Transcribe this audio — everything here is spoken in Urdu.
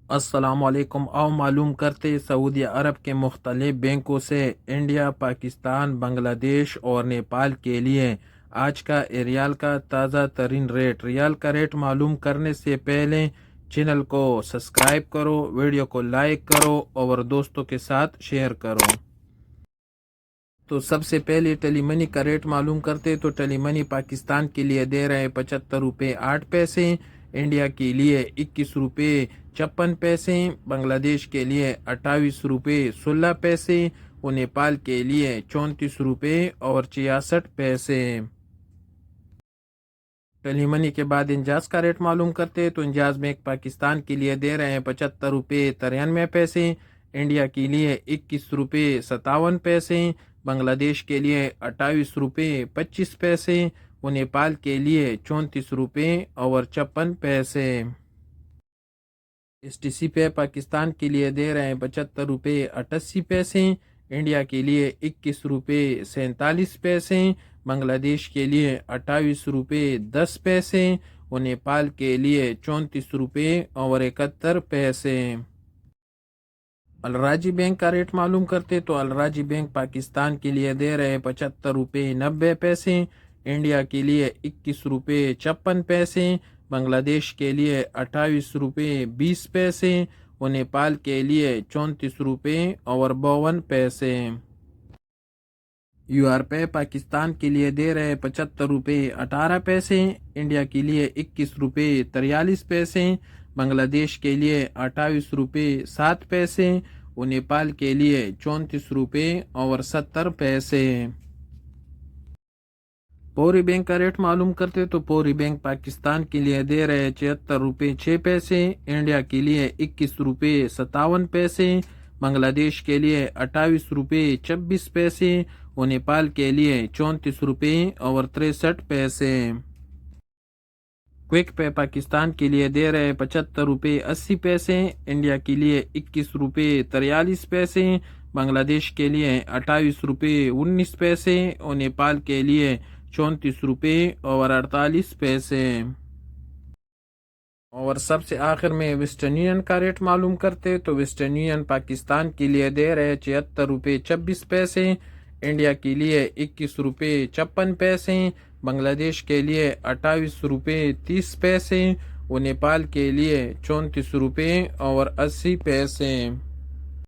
السلام علیکم۔ آؤ معلوم کرتے سعودی عرب کے مختلف بینکوں سے انڈیا، پاکستان، بنگلہ دیش اور نیپال کے لیے آج کا ریال کا تازہ ترین ریٹ۔ ریال کا ریٹ معلوم کرنے سے پہلے چینل کو سبسکرائب کرو، ویڈیو کو لائک کرو اور دوستوں کے ساتھ شیئر کرو۔ تو سب سے پہلے ٹیلی منی کا ریٹ معلوم کرتے تو ٹیلی منی پاکستان کے لیے دے رہے 75 روپے 8 پیسے، انڈیا کے لیے 21 روپے 56 پیسے، بنگلہ دیش کے لیے 28 روپے 16 پیسے اور نیپال کے لیے 34 روپے اور 66 پیسے۔ ٹیلی منی کے بعد انجاز کا ریٹ معلوم کرتے تو انجاز بینک پاکستان کے لیے دے رہے ہیں 75 روپے 93 پیسے، انڈیا کے لیے 21 روپے 57 پیسے، بنگلہ دیش کے لیے 28 روپے 25 پیسے اور نیپال کے لیے 34 روپے اور 56 پیسے۔ ایس ٹی سی پے پاکستان کے لیے دے رہے ہیں 75 روپے 88 پیسے، انڈیا کے لیے 21 روپے 47 پیسے، بنگلہ دیش کے لیے 28 روپے 10 پیسے اور نیپال کے لیے 34 روپے اور 71 پیسے۔ الراجی بینک کا ریٹ معلوم کرتے تو الراجی بینک پاکستان کے لیے دے رہے 75 روپے 90 پیسے، انڈیا کے لیے 21 روپے 56 پیسے، بنگلہ دیش کے لیے 28 روپے 20 پیسے اور نیپال کے لیے 34 روپے اور 52 پیسے۔ یو آر پے پاکستان کے لیے دے رہے 75 روپے 18 پیسے، انڈیا کے لیے 21 روپے 43 پیسے، بنگلہ دیش کے لیے 28 روپے 7 پیسے اور نیپال کے لیے 34 روپے اور 70 پیسے۔ پوری بینک کا ریٹ معلوم کرتے تو پوری بینک پاکستان کے لیے دے رہے 76 روپے 6 پیسے، انڈیا کے لیے 21 روپے 57 پیسے، بنگلہ دیش کے لیے 28 روپے 26 پیسے اور نیپال کے لیے 34 روپے اور 63 پیسے۔ کوئک پے پاکستان کے لیے دے رہے 75 روپے 80 پیسے، انڈیا کے لیے 21 روپے 43 پیسے، بنگلہ دیش کے لیے 28 روپے 19 پیسے اور نیپال کے لیے 34 روپے اور 48 پیسے۔ اور سب سے آخر میں ویسٹرن یونین کا ریٹ معلوم کرتے تو ویسٹرن یونین پاکستان کے لیے دے رہے 76 روپے 26 پیسے، انڈیا کے لیے 21 روپے 56 پیسے، بنگلہ دیش کے لیے 28 روپے 30 پیسے اور نیپال کے لیے 34 روپے اور 80 پیسے۔